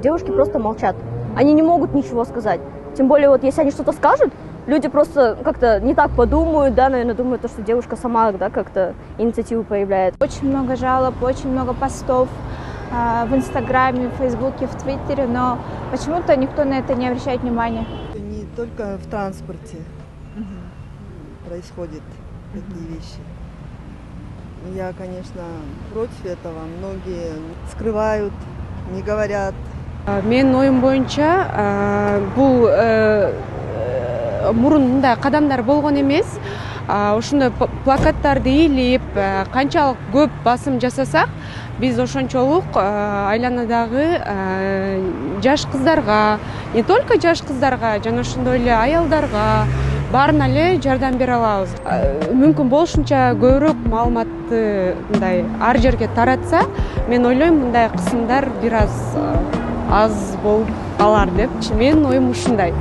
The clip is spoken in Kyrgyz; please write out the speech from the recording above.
Девушки просто молчат. Они не могут ничего сказать. Тем более, вот если они что-то скажут, люди просто как-то не так подумают, да, наверное, думают, что девушка сама, да, как-то инициативу проявляет. Очень много жалоб, очень много постов в Инстаграме, в Фейсбуке, в Твиттере, но почему-то никто на это не обращает внимания. Не только в транспорте происходят такие вещи. Я, конечно, против этого. Многие скрывают, не говорят. Менин оюм боюнча бул мурун мындай кадамдар болгон эмес. Ушундай плакаттарды илип, канчалык көп басым жасасак, биз ошончолук айланадагы жаш кыздарга, не только жаш кыздарга, жана ошондой эле аялдарга баарына эле жардам бере алабыз. Мүмкүн болушунча көбүрөөк маалыматты мындай ар жерге таратса, мен ойлойм мындай кысымдар бир аз болуп калар деп. Менин оюм ушундай.